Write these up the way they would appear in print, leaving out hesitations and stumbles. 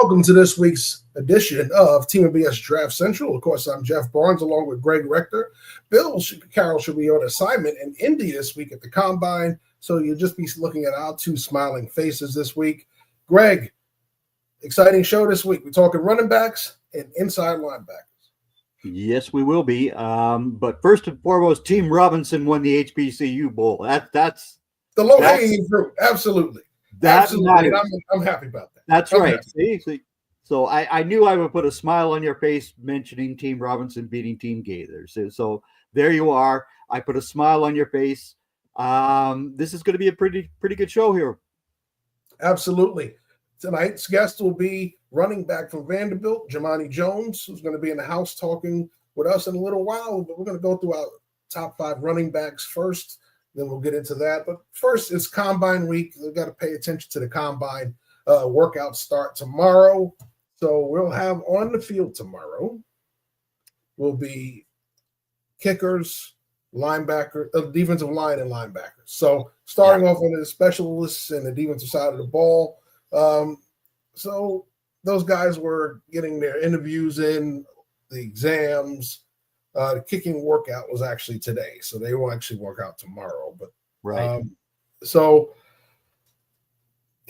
Welcome to this week's edition of Team of BS Draft Central. Of course, I'm Jeff Barnes along with Greg Rector. Carroll should be on assignment in Indy this week at the Combine, so you'll just be looking at our two smiling faces this week. Greg, exciting show this week. We're talking running backs and inside linebackers. Yes, we will be. But first and foremost, Team Robinson won the HBCU Bowl. That's the low-hanging fruit. Absolutely. Absolutely. I'm happy about that. That's right. See? So I knew I would put a smile on your face mentioning Team Robinson beating Team Gaithers. So there you are. I put a smile on your face. This is going to be a pretty good show here. Absolutely. Tonight's guest will be running back from Vanderbilt, Jamoni Jones, who's going to be in the house talking with us in a little while. But we're going to go through our top 5 running backs first. Then we'll get into that. But first, it's Combine week. We've got to pay attention to the Combine. Workouts start tomorrow. So we'll have on the field tomorrow will be kickers, linebacker, defensive line, and linebackers. So starting off with the specialists and the defensive side of the ball. So those guys were getting their interviews in, the exams. The kicking workout was actually today, so they will actually work out tomorrow. But right.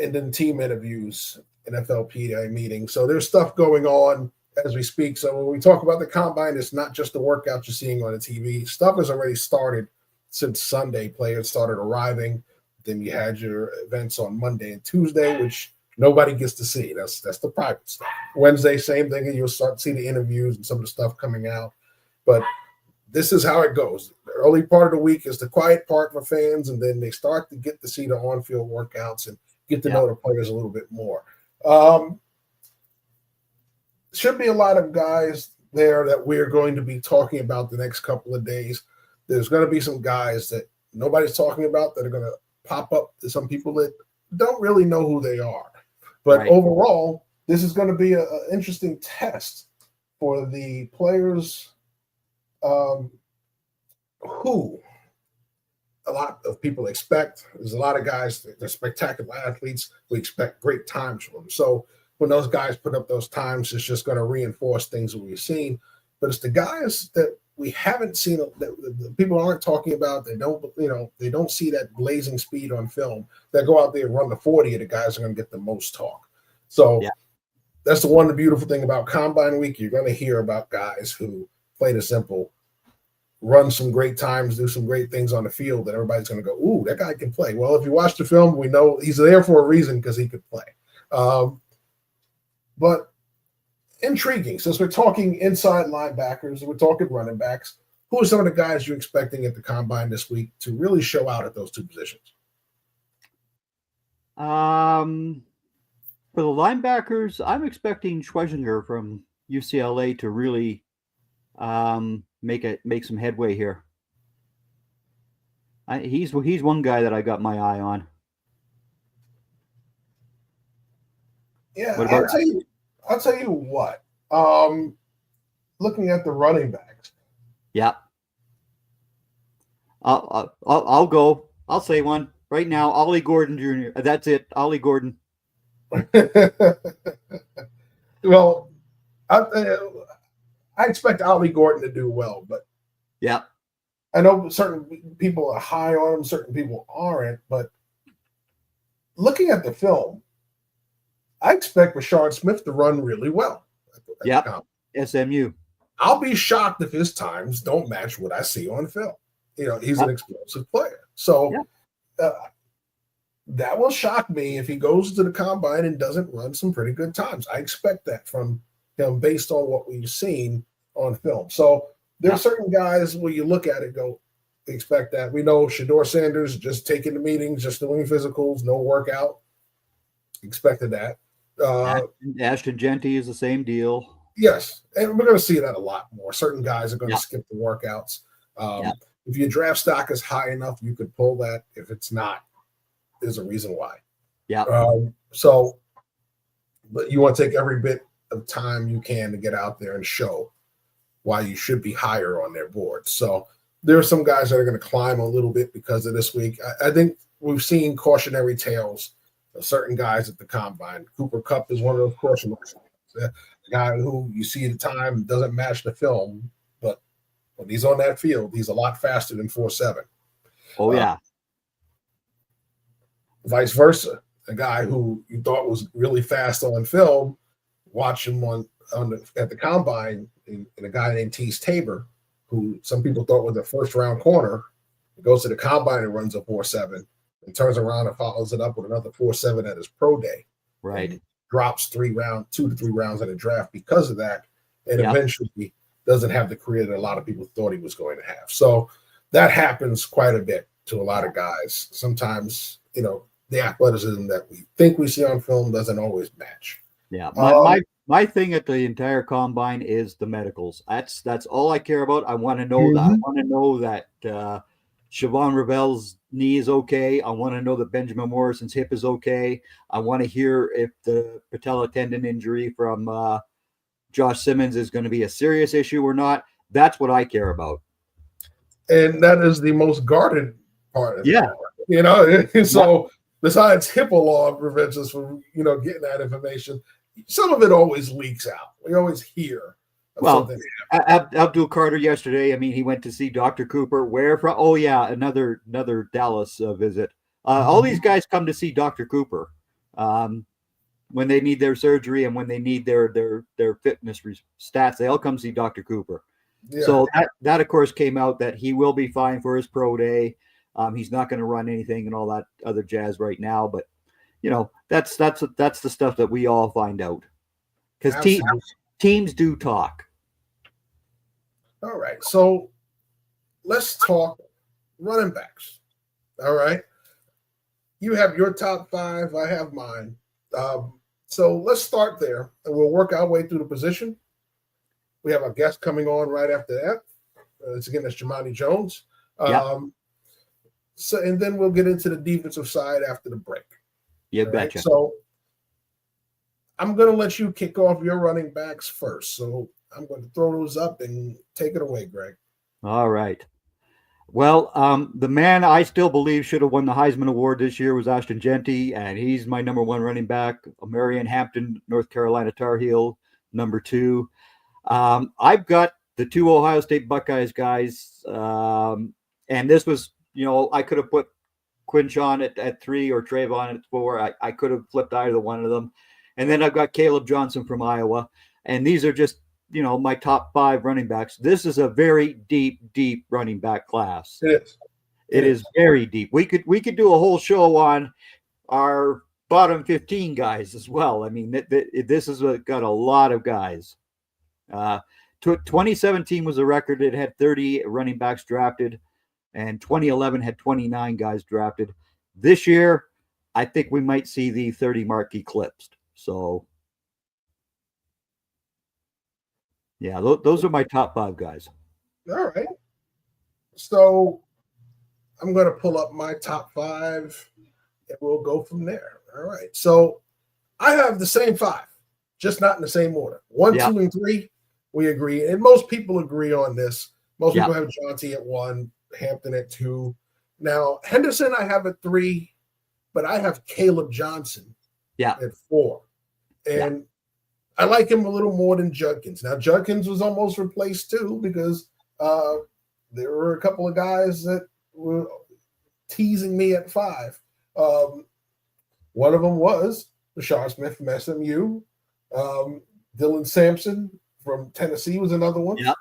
And then team interviews, NFLPA meetings. So there's stuff going on as we speak. So when we talk about the Combine, it's not just the workout you're seeing on the TV. Stuff has already started since Sunday. Players started arriving. Then you had your events on Monday and Tuesday, which nobody gets to see. That's the private stuff. Wednesday, same thing, and you'll start to see the interviews and some of the stuff coming out. But this is how it goes. The early part of the week is the quiet part for fans, and then they start to get to see the on-field workouts and get to know the players a little bit more. Should be a lot of guys there that we're going to be talking about the next couple of days. There's going to be some guys that nobody's talking about that are going to pop up to some people that don't really know who they are. But overall, this is going to be an interesting test for the players who a lot of people expect. There's a lot of guys that are spectacular athletes. We expect great times from them. So when those guys put up those times, it's just going to reinforce things that we've seen. But it's the guys that we haven't seen, that the people aren't talking about. They don't see that blazing speed on film. That go out there and run the 40, and the guys are going to get the most talk. So that's the beautiful thing about Combine Week. You're going to hear about guys who play the simple, run some great times, do some great things on the field that everybody's going to go, ooh, that guy can play. Well, if you watch the film, we know he's there for a reason because he could play. But intriguing. Since we're talking inside linebackers, we're talking running backs, who are some of the guys you're expecting at the Combine this week to really show out at those two positions? For the linebackers, I'm expecting Schweizinger from UCLA to really make some headway here. He's one guy that I got my eye on. Yeah, I'll tell you what. Looking at the running backs. Yeah. I'll go. I'll say one right now. Ollie Gordon Jr. That's it. Ollie Gordon. Well, I expect Ollie Gordon to do well, but I know certain people are high on him, certain people aren't. But looking at the film, I expect Rashard Smith to run really well. SMU. I'll be shocked if his times don't match what I see on film. He's an explosive player. So that will shock me if he goes to the Combine and doesn't run some pretty good times. I expect that from him based on what we've seen on film. So there are certain guys where you look at it and go, expect that. We know Shedeur Sanders just taking the meetings, just doing physicals, no workout. Expected that. Ashton Genty is the same deal. Yes, and we're going to see that a lot more. Certain guys are going to skip the workouts. If your draft stock is high enough, you could pull that. If it's not, there's a reason why. But you want to take every bit of time you can to get out there and show why you should be higher on their board. So there are some guys that are going to climb a little bit because of this week. I think we've seen cautionary tales certain guys at the combine. Cooper Kupp is one of those caution marks. The guy who you see at the time doesn't match the film, but when he's on that field, he's a lot faster than 4.7. Oh, yeah. Vice versa. A guy who you thought was really fast on film, watch him at the combine, and a guy named Tease Tabor, who some people thought was a first-round corner, goes to the combine and runs a 4.7 and turns around and follows it up with another 4.7 at his pro day. Right. Drops 2 to 3 rounds in the draft because of that, and eventually doesn't have the career that a lot of people thought he was going to have. So that happens quite a bit to a lot of guys. Sometimes, the athleticism that we think we see on film doesn't always match. Yeah. My thing at the entire combine is the medicals. That's all I care about. I want to know that. I want to know that Siobhan Ravel's knee is okay. I want to know that Benjamin Morrison's hip is okay. I want to hear if the patella tendon injury from Josh Simmons is going to be a serious issue or not. That's what I care about. And that is the most guarded part of it. So besides HIPAA law prevents us from, getting that information, some of it always leaks out. We always hear something. Abdul Carter yesterday, he went to see Dr. Cooper. Where from? Oh, yeah, another Dallas visit. All these guys come to see Dr. Cooper when they need their surgery and when they need their fitness stats. They all come see Dr. Cooper. Yeah. So that, of course, came out that he will be fine for his pro day. He's not going to run anything and all that other jazz right now. But, that's the stuff that we all find out. Because teams do talk. All right. So let's talk running backs. All right. You have your top 5. I have mine. So let's start there and we'll work our way through the position. We have a guest coming on right after that. That's Jamoni Jones. So, and then we'll get into the defensive side after the break. Yeah, betcha. Right? So I'm going to let you kick off your running backs first. So I'm going to throw those up and take it away, Greg. All right. Well, the man I still believe should have won the Heisman Award this year was Ashton Genty, and he's my number 1 running back. Marion Hampton, North Carolina Tar Heel, number 2. I've got the 2 Ohio State Buckeyes guys, and this was, I could have put Quinshon at 3 or Trayvon at 4. I could have flipped either one of them. And then I've got Caleb Johnson from Iowa. And these are just, my top 5 running backs. This is a very deep running back class. It is very deep. We could do a whole show on our bottom 15 guys as well. This has got a lot of guys. 2017 was a record. It had 30 running backs drafted, and 2011 had 29 guys drafted. This year, I think we might see the 30 mark eclipsed. So, yeah, those are my top 5 guys. All right. So I'm going to pull up my top 5, and we'll go from there. All right. So I have the same 5, just not in the same order. 1, 2, and 3, we agree. And most people agree on this. Most people have Jonty at 1, Hampton at 2. Now, Henderson I have at 3, but I have Caleb Johnson at 4. And I like him a little more than Judkins. Now, Judkins was almost replaced too because there were a couple of guys that were teasing me at 5. One of them was Rashard Smith from SMU. Dylan Sampson from Tennessee was another one. Yeah.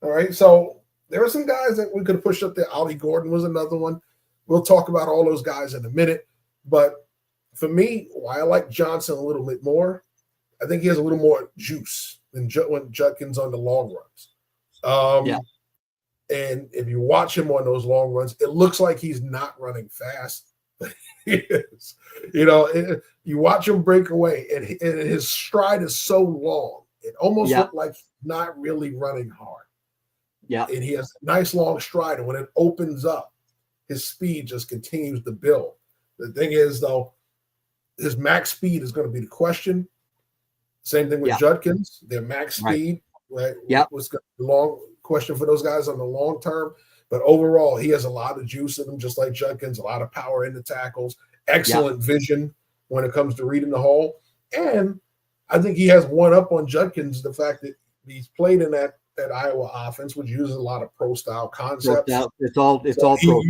All right. So there are some guys that we could have pushed up there. Ollie Gordon was another one. We'll talk about all those guys in a minute. But for me, why I like Johnson a little bit more, I think he has a little more juice than Judkins on the long runs. And if you watch him on those long runs, it looks like he's not running fast. But he is. You watch him break away, and his stride is so long. It almost looked like he's not really running hard. Yeah. And he has a nice long stride. And when it opens up, his speed just continues to build. The thing is, though, his max speed is going to be the question. Same thing with Judkins. Their max speed, right? Was the long question for those guys on the long term. But overall, he has a lot of juice in him, just like Judkins, a lot of power in the tackles, excellent vision. when it comes to reading the hole. And I think he has one up on Judkins, the fact that he's played in that Iowa offense, which uses a lot of pro-style concepts. It's all pro-style.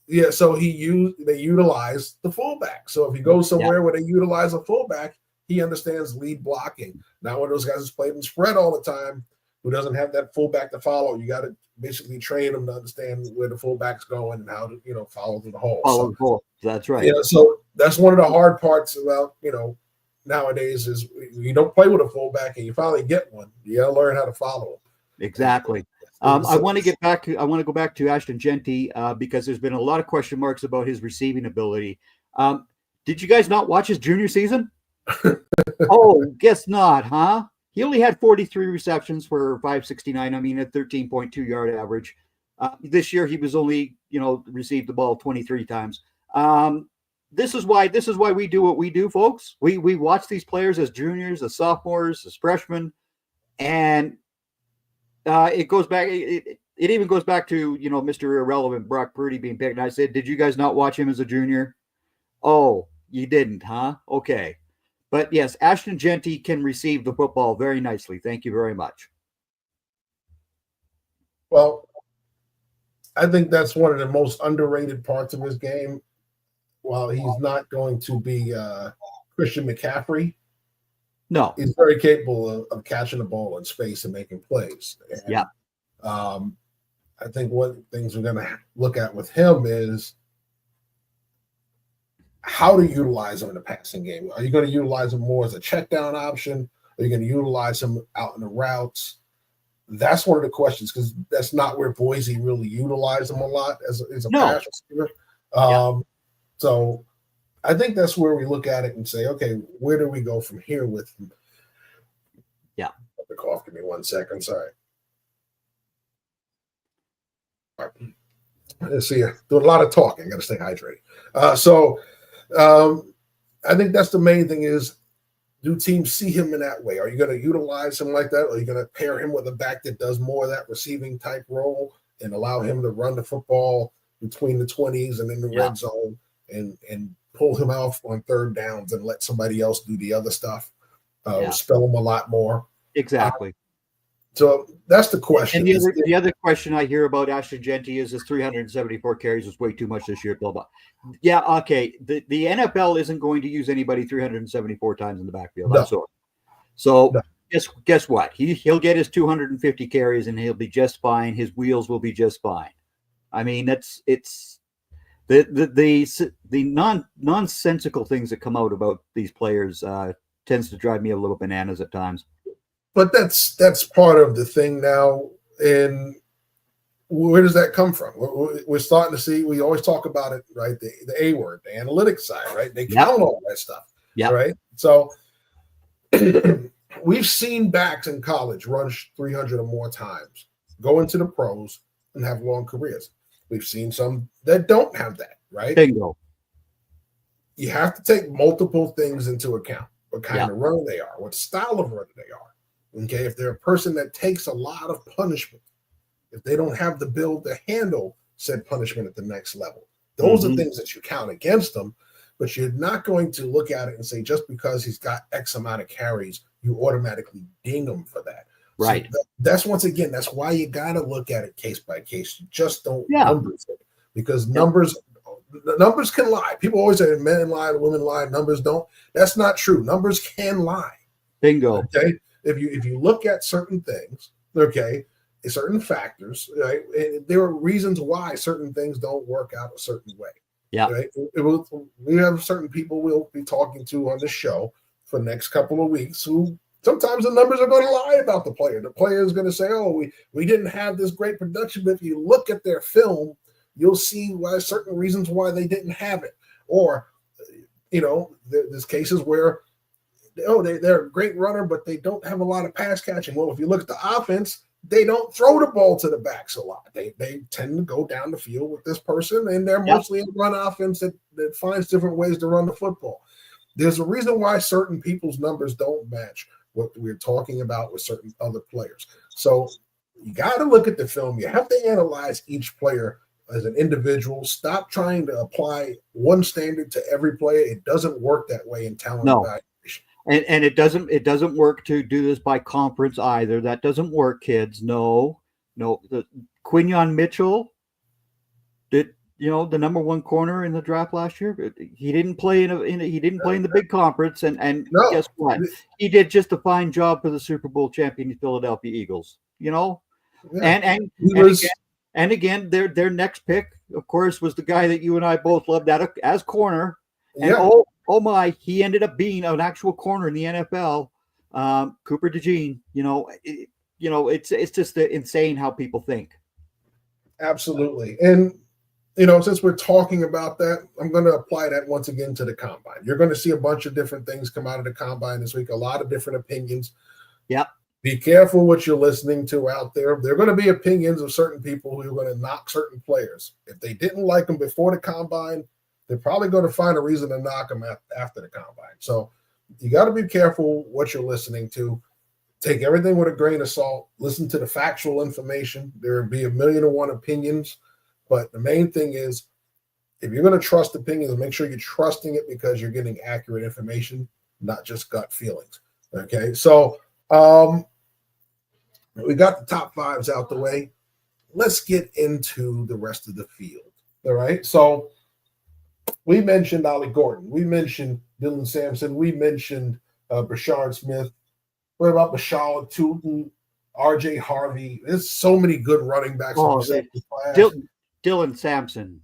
Yeah, so they utilize the fullback. So if he goes somewhere where they utilize a fullback, he understands lead blocking. Not one of those guys who's played in spread all the time, who doesn't have that fullback to follow. You got to basically train him to understand where the fullback's going and how to, follow through the hole. Follow the hole. That's right. So that's one of the hard parts about, nowadays is you don't play with a fullback and you finally get one. You got to learn how to follow him. Exactly. I want to go back to Ashton Jeanty because there's been a lot of question marks about his receiving ability. Did you guys not watch his junior season? Oh, guess not, huh? He only had 43 receptions for 569. I mean, a 13.2 yard average. This year, he was only, received the ball 23 times. This is why we do what we do, folks. We watch these players as juniors, as sophomores, as freshmen, and it goes back. It even goes back to Mr. Irrelevant Brock Purdy being picked. And I said, did you guys not watch him as a junior? Oh, you didn't, huh? Okay. But yes, Ashton Jeanty can receive the football very nicely. Thank you very much. Well, I think that's one of the most underrated parts of his game. While he's not going to be Christian McCaffrey, no, he's very capable of catching the ball in space and making plays. And, I think one things we're going to look at with him is how to utilize him in the passing game. Are you going to utilize him more as a check down option? Are you going to utilize him out in the routes? That's one of the questions because that's not where Boise really utilized him a lot as a pass receiver. So I think that's where we look at it and say, okay, where do we go from here with him? Yeah. The cough, give me 1 second. Sorry. All right. Let's see. Doing a lot of talking. Got to stay hydrated. I think that's the main thing is, do teams see him in that way? Are you going to utilize him like that? Or are you going to pair him with a back that does more of that receiving type role and allow him to run the football between the 20s and in the red zone and pull him out on third downs and let somebody else do the other stuff? Spell him a lot more. Exactly. So that's the question. And the other question I hear about Ashton Jeanty is his 374 carries was way too much this year. Blah blah. Yeah, okay. The NFL isn't going to use anybody 374 times in the backfield. No. So guess what? He'll get his 250 carries and he'll be just fine. His wheels will be just fine. I mean, it's the nonsensical things that come out about these players tends to drive me a little bananas at times. But that's part of the thing now. And where does that come from? We're starting to see, we always talk about it, right? The A word, the analytics side, right? They count all that stuff, right? So we've seen backs in college run 300 or more times, go into the pros and have long careers. We've seen some that don't have that, right? Bingo. You have to take multiple things into account. What kind of runner they are, what style of runner they are. Okay, if they're a person that takes a lot of punishment, if they don't have the build to handle said punishment at the next level, those are things that you count against them, but you're not going to look at it and say, just because he's got X amount of carries, you automatically ding him for that. Right. So that's once again, that's why you got to look at it case by case. You just don't numbers it because numbers can lie. People always say men lie, women lie, numbers don't. That's not true. Numbers can lie. Bingo. Okay. If you look at certain things, certain factors, right, there are reasons why certain things don't work out a certain way. Yeah. Right. We have certain people we'll be talking to on the show for the next couple of weeks who sometimes the numbers are going to lie about the player. The player is going to say, "Oh, we didn't have this great production," but if you look at their film, you'll see why certain reasons why they didn't have it. Or, there's cases where they're a great runner, but they don't have a lot of pass catching. Well, if you look at the offense, they don't throw the ball to the backs a lot. They tend to go down the field with this person, and they're mostly a run offense that finds different ways to run the football. There's a reason why certain people's numbers don't match what we're talking about with certain other players. So you got to look at the film. You have to analyze each player as an individual. Stop trying to apply one standard to every player. It doesn't work that way in talent evaluation. And it doesn't work to do this by conference either. That doesn't work, kids. No. Quinyon Mitchell did, the number one corner in the draft last year. He didn't play in the big conference, and No. Guess what? He did just a fine job for the Super Bowl champion Philadelphia Eagles. Yeah. And again, their next pick, of course, was the guy that you and I both loved as corner. And oh my, he ended up being an actual corner in the NFL. Cooper DeJean. It's just insane how people think. Absolutely. And since we're talking about that, I'm going to apply that once again to the combine. You're going to see a bunch of different things come out of the combine this week, a lot of different opinions. Yep. Be careful what you're listening to out there. There are going to be opinions of certain people who are going to knock certain players. If they didn't like them before the combine, they're probably going to find a reason to knock them after the combine. So you got to be careful what you're listening to. Take everything with a grain of salt. Listen to the factual information. There will be 1,000,001 opinions. But the main thing is, if you're going to trust opinions, make sure you're trusting it because you're getting accurate information, not just gut feelings. Okay, so we got the top fives out the way. Let's get into the rest of the field. All right, so we mentioned Ollie Gordon. We mentioned Dylan Sampson. We mentioned Brashard Smith. What about Bashal Tootin, R.J. Harvey? There's so many good running backs. Dylan Sampson,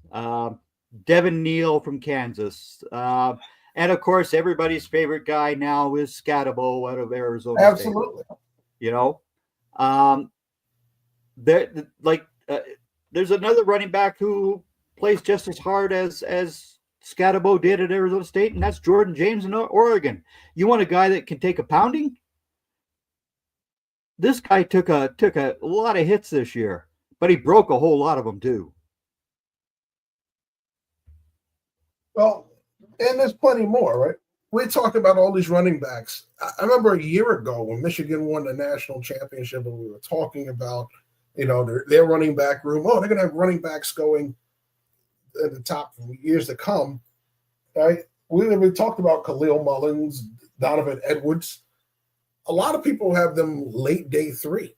Devin Neal from Kansas. And, of course, everybody's favorite guy now is Scatabo out of Arizona Absolutely. State. There's another running back who plays just as hard as Scatabo did at Arizona State, and that's Jordan James in Oregon. You want a guy that can take a pounding? This guy took a lot of hits this year, but he broke a whole lot of them too. Well, and there's plenty more, right? We talk about all these running backs. I remember a year ago when Michigan won the national championship, and we were talking about, their running back room. Oh, they're going to have running backs going at the top for years to come, right? We talked about Khalil Mullins, Donovan Edwards. A lot of people have them late day 3,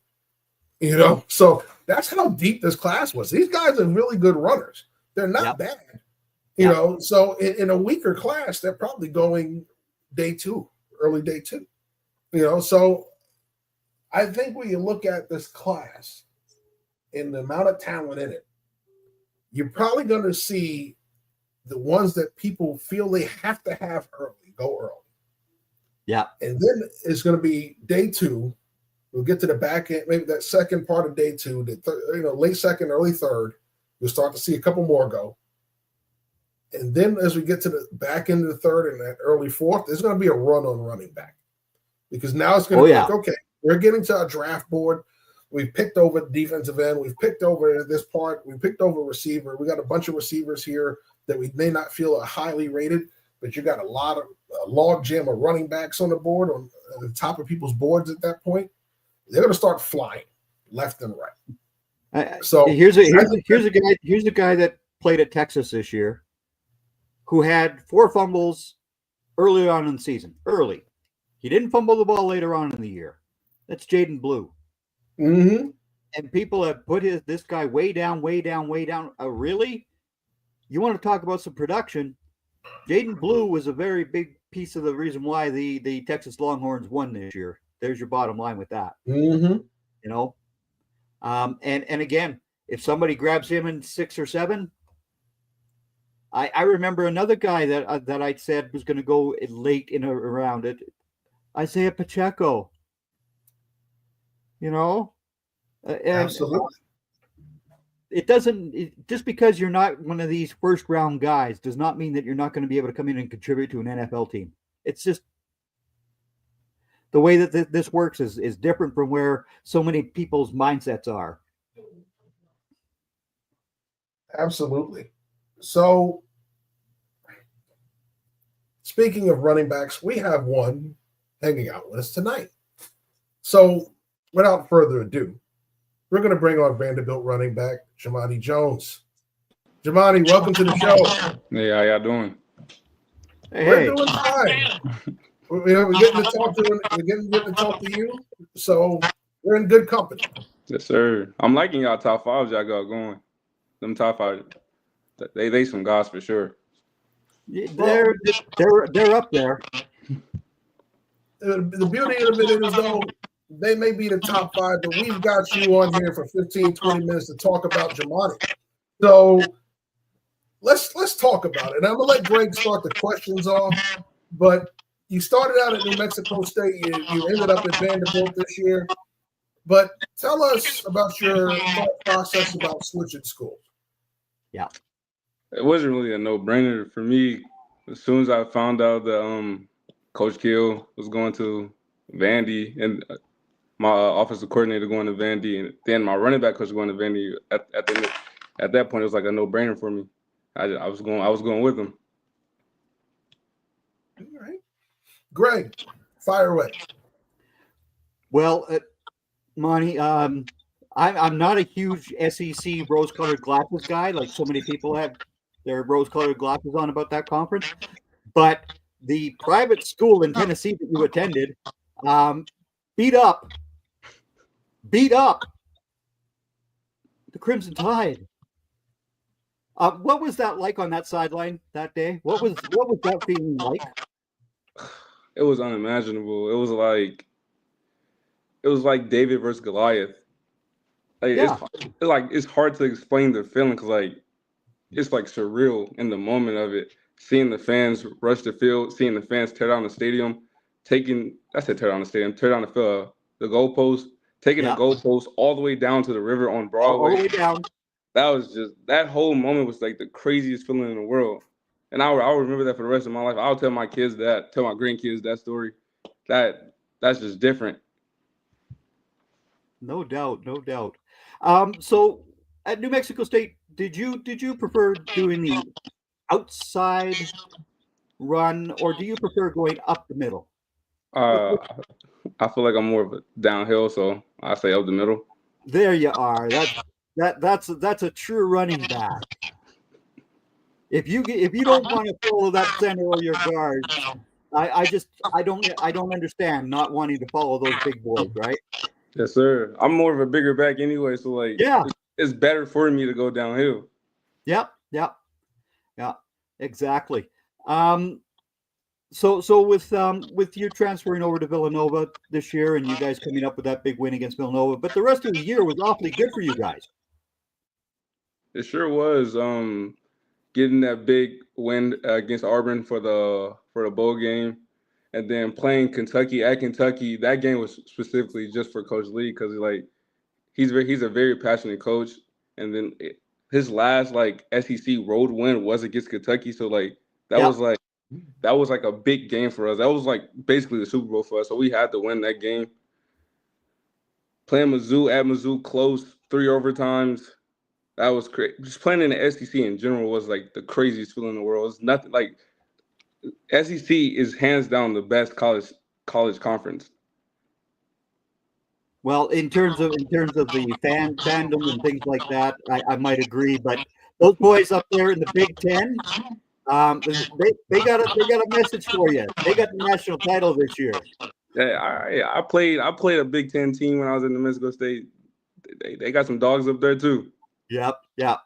So that's how deep this class was. These guys are really good runners. They're not bad. So in a weaker class, they're probably going day 2, early day 2. So I think when you look at this class and the amount of talent in it, you're probably going to see the ones that people feel they have to have early, go early. Yeah. And then it's going to be day 2. We'll get to the back end, maybe that second part of day 2, late second, early third. You'll start to see a couple more go. And then as we get to the back end of the third and that early fourth, there's going to be a run on running back. Because now it's going to be like, okay, we're getting to our draft board. We've picked over the defensive end. We've picked over this part. We picked over receiver. We got a bunch of receivers here that we may not feel are highly rated, but you got a lot of log jam of running backs on the board, on the top of people's boards at that point. They're going to start flying left and right. So here's a guy that played at Texas this year who had 4 fumbles early on in the season. Early. He didn't fumble the ball later on in the year. That's Jaden Blue. Mm-hmm. And people have put this guy way down. Really? You want to talk about some production? Jaden Blue was a very big piece of the reason why the Texas Longhorns won this year. There's your bottom line with that. Mm-hmm. And again, if somebody grabs him in 6 or 7, I remember another guy that I said was going to go late in around it. Isaiah Pacheco. Absolutely. It doesn't just because you're not one of these first round guys does not mean that you're not going to be able to come in and contribute to an NFL team. It's just the way that this works is different from where so many people's mindsets are. Absolutely. So speaking of running backs, we have one hanging out with us tonight. So without further ado, we're going to bring on Vanderbilt running back Jamoni Jones. Jamoni, welcome to the show. Hey, how y'all doing? We're doing fine. We're getting to talk to you, so we're in good company. Yes, sir. I'm liking y'all top fives y'all got going. Them top five, they some guys for sure. They're up there. The beauty of it is, though, they may be the top five, but we've got you on here for 15, 20 minutes to talk about Jamoni. So let's talk about it. And I'm gonna let Greg start the questions off. But you started out at New Mexico State. You ended up at Vanderbilt this year. But tell us about your thought process about switching schools. Yeah, it wasn't really a no-brainer for me. As soon as I found out that Coach Kill was going to Vandy and my offensive coordinator going to Vandy, and then my running back coach going to Vandy, at that point it was like a no-brainer for me. I was going with them. All right, Greg, fire away. Well, Monty, I'm not a huge SEC rose-colored glasses guy, like so many people have their rose-colored glasses on about that conference. But the private school in Tennessee that you attended beat up the Crimson Tide. What was that like on that sideline that day? What was that feeling like? It was unimaginable. It was like David versus Goliath. Like Yeah. it's hard to explain the feeling because like it's like surreal in the moment of it. Seeing the fans rush the field, seeing the fans tear down the stadium, tear down the goalpost, taking the goalpost all the way down to the river on Broadway. All the way down. That whole moment was like the craziest feeling in the world. And I'll remember that for the rest of my life. I'll tell my kids that, tell my grandkids that story. That's just different. No doubt. So at New Mexico State, did you prefer doing the outside run, or do you prefer going up the middle? I feel like I'm more of a downhill, so I say up the middle. There you are. That's a true running back. If you don't want to follow that center or your guard, I don't understand not wanting to follow those big boys, right? Yes, sir. I'm more of a bigger back anyway, so like it's better for me to go downhill. Yep, exactly. So with you transferring over to Villanova this year and you guys coming up with that big win against Villanova, but the rest of the year was awfully good for you guys. It sure was. Getting that big win against Auburn for the bowl game, and then playing Kentucky at Kentucky. That game was specifically just for Coach Lee because like he's a very passionate coach, and then his last like SEC road win was against Kentucky. So like that was like a big game for us. That was like basically the Super Bowl for us. So we had to win that game. Playing Mizzou at Mizzou close 3 overtimes. That was crazy. Just playing in the SEC in general was like the craziest feeling in the world. It's nothing like SEC is hands down the best college conference. Well, in terms of the fandom and things like that, I might agree. But those boys up there in the Big Ten, they got a message for you. They got the national title this year. Yeah, I played a Big Ten team when I was in New Mexico State. They got some dogs up there too. Yep. Yeah,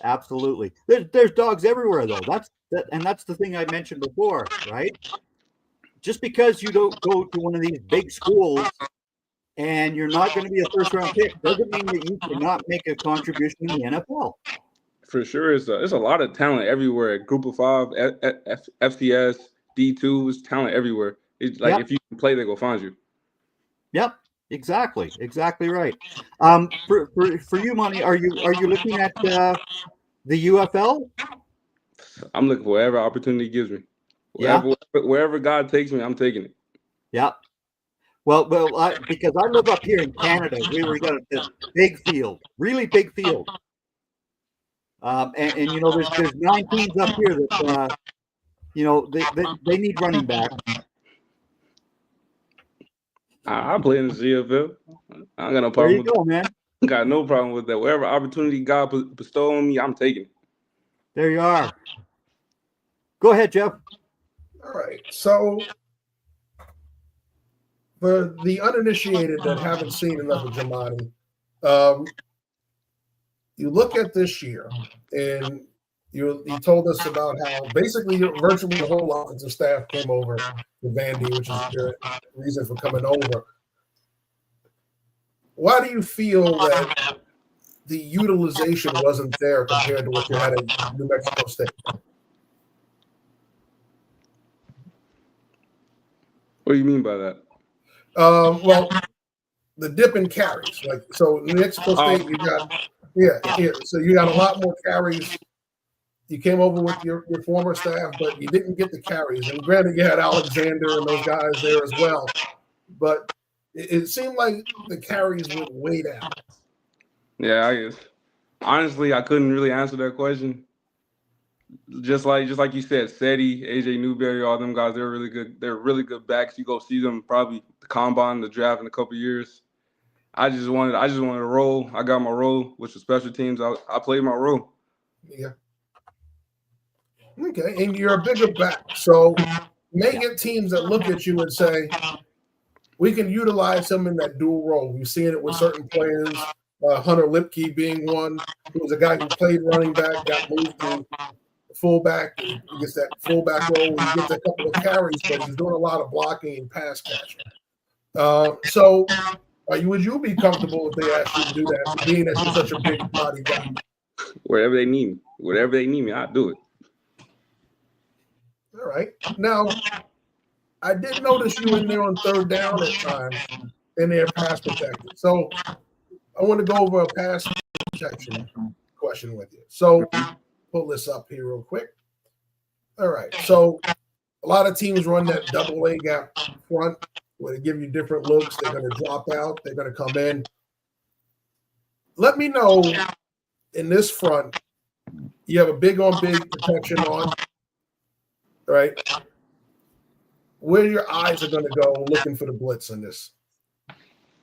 absolutely. There's dogs everywhere though. That's the thing I mentioned before, right? Just because you don't go to one of these big schools and you're not going to be a first-round pick doesn't mean that you cannot make a contribution in the NFL. For sure, it's a lot of talent everywhere. Group of 5, FCS, D2, is talent everywhere. It's like if you can play, they go find you. Yep, exactly right. For you, Monty, are you looking at the UFL? I'm looking for whatever opportunity gives me. Wherever God takes me, I'm taking it. Yeah. Well, because I live up here in Canada, we got this big field, really big field. And you know, there's 9 teams up here that you know they need running back. I play in the CFL. I ain't got no problem. There you go, man. Got no problem with that. Whatever opportunity God bestowed on me, I'm taking it. There you are. Go ahead, Jeff. All right. So for the uninitiated that haven't seen enough of Jamoni, you look at this year, and you told us about how basically virtually the whole offensive staff came over to Vandy, which is your reason for coming over. Why do you feel that the utilization wasn't there compared to what you had at New Mexico State? What do you mean by that? Well, the dip in carries. Like, so New Mexico State, you got so you got a lot more carries. You came over with your former staff, but you didn't get the carries. And granted, you had Alexander and those guys there as well, but it seemed like the carries went way down. Yeah, honestly, I couldn't really answer that question. Just like you said, Seti, AJ Newberry, all them guys, they're really good. They're really good backs. You go see them probably the combine, the draft in a couple of years. I just wanted to roll. I got my role, which was special teams. I played my role. Yeah. Okay, and you're a bigger back, so you may get teams that look at you and say, we can utilize him in that dual role. We've seen it with certain players, Hunter Lipke being one, who was a guy who played running back, got moved to fullback. He gets that fullback role. He gets a couple of carries, but he's doing a lot of blocking and pass catching. So would you be comfortable if they asked you to do that, being that you're such a big body guy? Wherever they need me, I'll do it. All right. Now, I did notice you in there on third down at times in their pass protection. So I want to go over a pass protection question with you. So pull this up here real quick. All right. So a lot of teams run that double A gap front where they give you different looks. They're going to drop out. They're going to come in. Let me know in this front, you have a big on big protection on, right? Where your eyes are going to go looking for the blitz in this.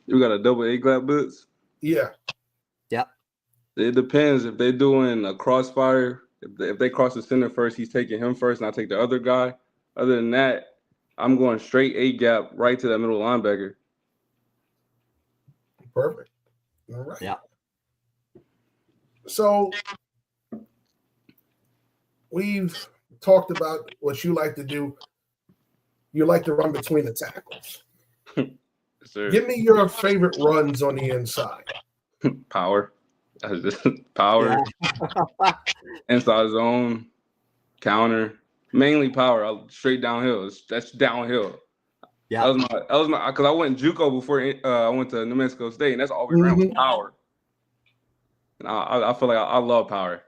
You got a double A gap blitz? Yeah. Yep. It depends if they're doing a crossfire. If they cross the center first, he's taking him first, and I take the other guy. Other than that, I'm going straight A gap right to that middle linebacker. Perfect. All right. Yeah. So we've talked about what you like to do. You like to run between the tackles. Sir. Give me your favorite runs on the inside. Power. Power. Yeah. Inside zone. Counter. Mainly power. Straight downhill. That's downhill. Yeah. That was my because I went JUCO before I went to New Mexico State, and that's all we ran was power. And I feel like I love power.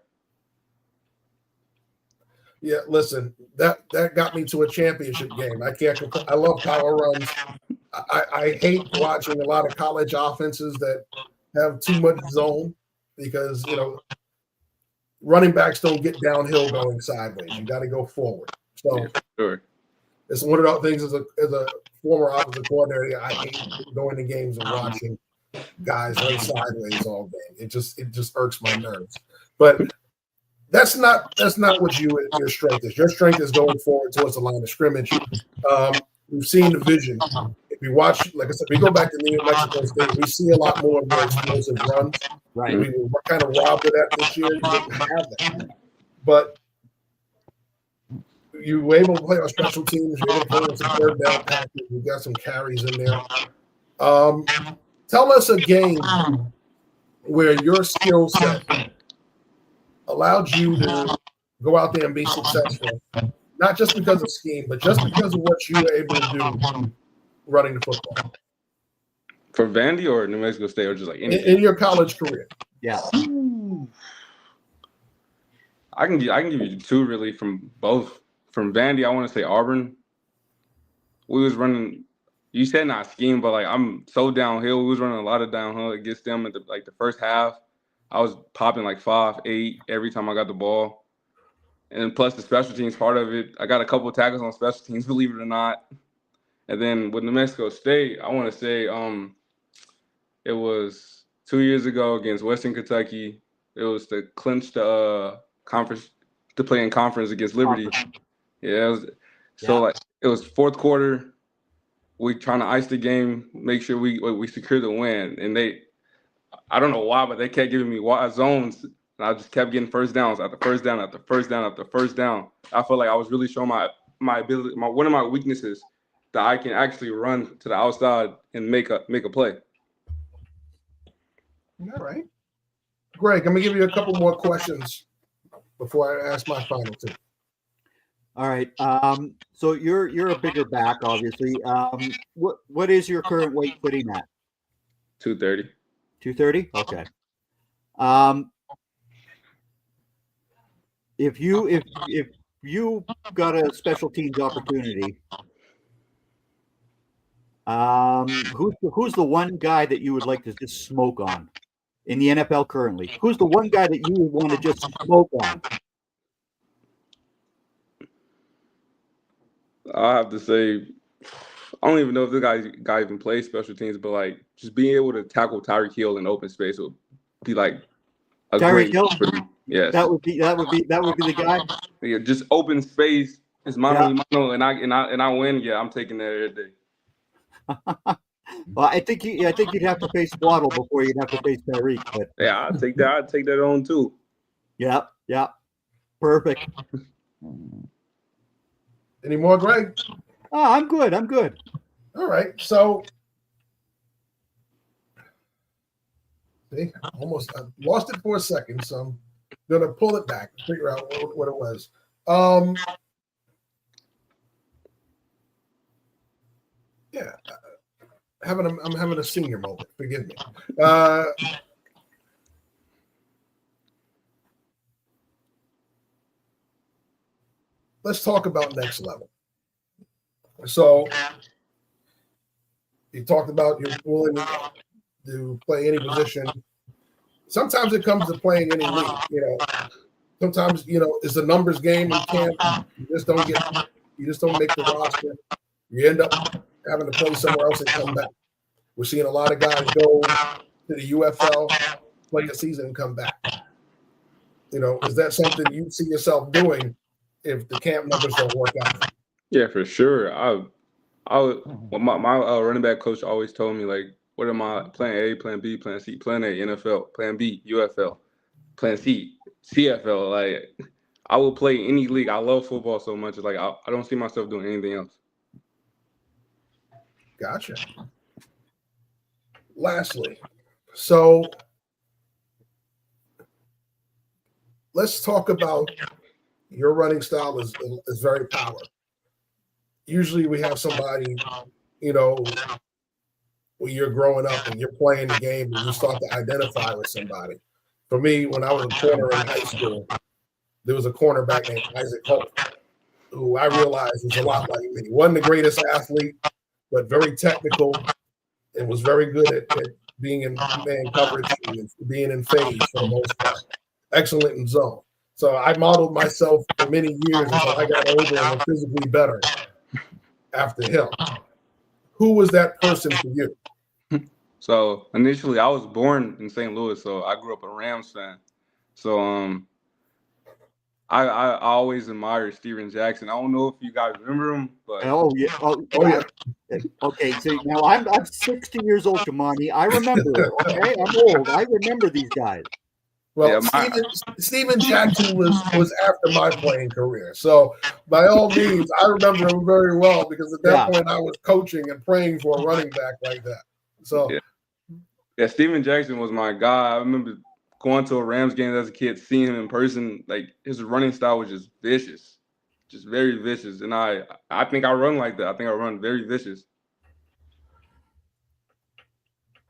Yeah, listen, that got me to a championship game. I love power runs. I hate watching a lot of college offenses that have too much zone because, running backs don't get downhill going sideways. You got to go forward. So yeah, sure. It's one of those things as a former offensive coordinator, I hate going to games and watching guys run sideways all day. It just irks my nerves. But that's not what your strength is. Your strength is going forward towards the line of scrimmage. We've seen the vision. If you watch, like I said, we go back to New Mexico State, we see a lot more of the explosive runs. Right. We were kind of robbed of that this year. You didn't have that. But you were able to play on special teams. You were able to play on some third down passes. We got some carries in there. Tell us a game where your skill set allowed you to go out there and be successful, not just because of scheme, but just because of what you were able to do running the football. For Vandy or New Mexico State or just like anything? In your college career. Yeah. I can give you two really from both. From Vandy, I want to say Auburn. We was running. You said not scheme, but like I'm so downhill. We was running a lot of downhill against them at the first half. I was popping like 5, 8 every time I got the ball, and plus the special teams part of it. I got a couple of tackles on special teams, believe it or not. And then with New Mexico State, I want to say it was 2 years ago against Western Kentucky. It was to clinch the conference, to play in conference against Liberty. Yeah, it was fourth quarter. We trying to ice the game, make sure we secure the win, and I don't know why, but they kept giving me wide zones, and I just kept getting first downs after first down after first down after first down. I felt like I was really showing my ability, one of my weaknesses, that I can actually run to the outside and make a play. All right. Greg, I'm going to give you a couple more questions before I ask my final two. All right. So you're a bigger back, obviously. What is your current weight sitting at? 230. 230? Okay. If you got a special teams opportunity, who's the one guy that you would like to just smoke on in the NFL currently? Who's the one guy that you would want to just smoke on? I have to say, I don't even know if this guy even plays special teams, but like just being able to tackle Tyreek Hill in open space would be like a Tyreek great Hill? Yes. That would be the guy. Yeah, just open space is mano a mano, and I win. Yeah, I'm taking that every day. Well, I think you'd have to face Waddle before you'd have to face Tyreek. But yeah, I'll take that. I'll take that on too. Yeah. Perfect. Any more, Greg? Oh, I'm good. All right. So, see, I lost it for a second, so I'm going to pull it back and figure out what it was. Yeah. I'm having a senior moment. Forgive me. Let's talk about next level. So you talked about you're willing to play any position. Sometimes it comes to playing any league. Sometimes it's a numbers game in camp. You just don't make the roster. You end up having to play somewhere else and come back. We're seeing a lot of guys go to the UFL, play a season, and come back. Is that something you see yourself doing if the camp numbers don't work out? Yeah, for sure. My running back coach always told me, like, what am I, plan A, plan B, plan C, plan A, NFL, plan B, UFL, plan C, CFL. Like, I will play any league. I love football so much. It's like I don't see myself doing anything else. Gotcha. Lastly, so let's talk about your running style is very power. Usually we have somebody, when you're growing up and you're playing the game and you start to identify with somebody. For me, when I was a corner in high school, there was a cornerback named Isaac Holt, who I realized was a lot like me. He wasn't the greatest athlete, but very technical and was very good at being in man coverage and being in phase for the most part. Excellent in zone. So I modeled myself for many years until I got older and was physically better after him. Who was that person for you? So initially, I was born in St. Louis, so I grew up a Rams fan. So I always admired Steven Jackson. I don't know if you guys remember him, but yeah. Okay, so now I'm 60 years old, Jamoni. I remember. Okay, I'm old. I remember these guys. Well, yeah, Steven Jackson was after my playing career. So by all means, I remember him very well because at that point I was coaching and praying for a running back like that. So yeah, Steven Jackson was my guy. I remember going to a Rams game as a kid, seeing him in person. Like, his running style was just vicious, just very vicious. And I think I run like that. I think I run very vicious.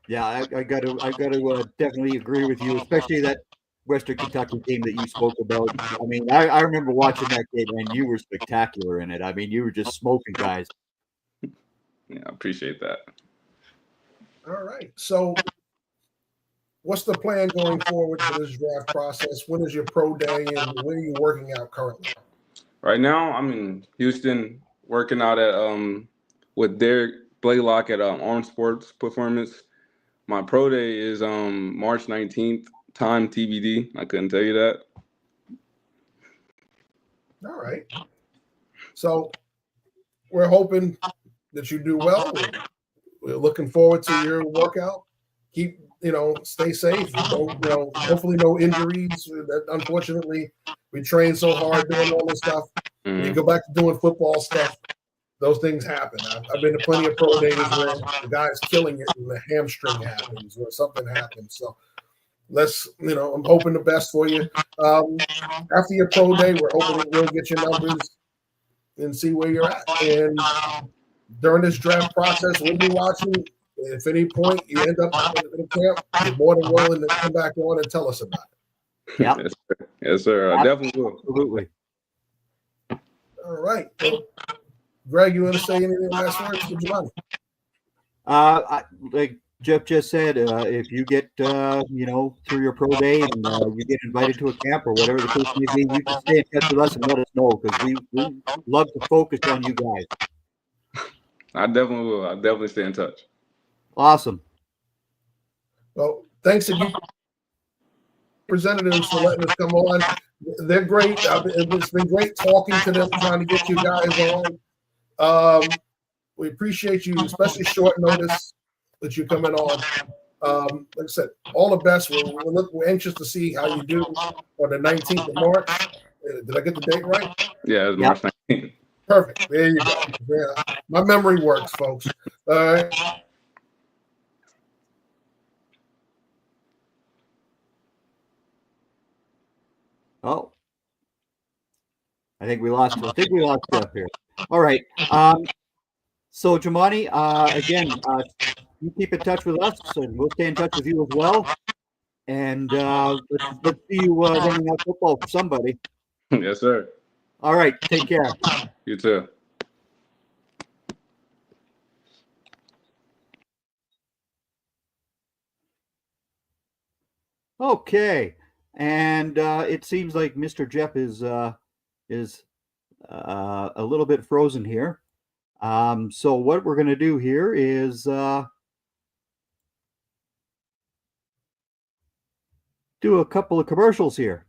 Yeah, I got to definitely agree with you, especially that Western Kentucky game that you spoke about. I mean, I remember watching that game, and you were spectacular in it. I mean, you were just smoking guys. Yeah, I appreciate that. All right. So what's the plan going forward for this draft process? When is your pro day, and when are you working out currently? Right now, I'm in Houston working out at with Derek Blaylock at Arm Sports Performance. My pro day is March 19th. Time TBD. I couldn't tell you that. All right. So we're hoping that you do well. We're looking forward to your workout. Keep, stay safe. Don't, hopefully no injuries. Unfortunately, we train so hard doing all this stuff. When you go back to doing football stuff, those things happen. I've been to plenty of pro days where the guy's killing it and the hamstring happens or something happens. So I'm hoping the best for you. After your pro day, we're hoping we'll get your numbers and see where you're at. And during this draft process, we'll be watching. If at any point you end up in a camp, you're more than willing to come back on and tell us about it. Yeah. Yes, sir. I definitely will. Absolutely. All right. Well, Greg, you want to say anything last words for Jamoni? Like Jeff just said, if you get, through your pro day and you get invited to a camp or whatever the case may be, you can stay in touch with us and let us know because we love to focus on you guys. I definitely will. I'll definitely stay in touch. Awesome. Well, thanks again, representatives, for letting us come on. They're great. It's been great talking to them, trying to get you guys on. We appreciate you, especially short notice that you're coming on. Like I said, all the best. We're anxious to see how you do on the 19th of March. Did I get the date right? Yeah, it's March 19th. Perfect. There you go. Yeah, my memory works, folks. Oh, I think we lost Jeff here. All right. So Jamoni, again, you keep in touch with us, and we'll stay in touch with you as well. And let's see you running out football for somebody. Yes, sir. All right. Take care. You too. Okay. And it seems like Mr. Jeff is a little bit frozen here. So what we're going to do here is do a couple of commercials here.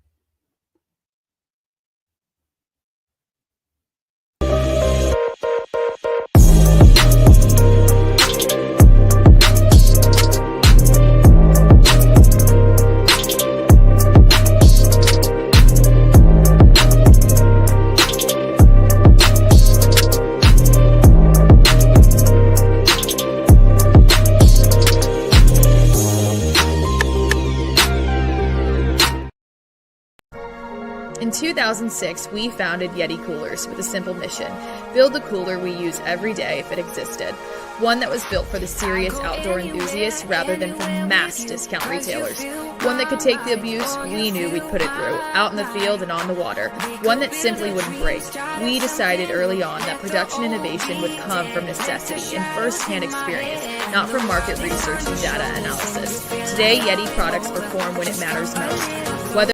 In 2006, we founded Yeti Coolers with a simple mission: build a cooler we use every day if it existed. One that was built for the serious outdoor enthusiasts rather than for mass discount retailers. One that could take the abuse we knew we'd put it through, out in the field and on the water. One that simply wouldn't break. We decided early on that production innovation would come from necessity and first-hand experience, not from market research and data analysis. Today, Yeti products perform when it matters most. Whether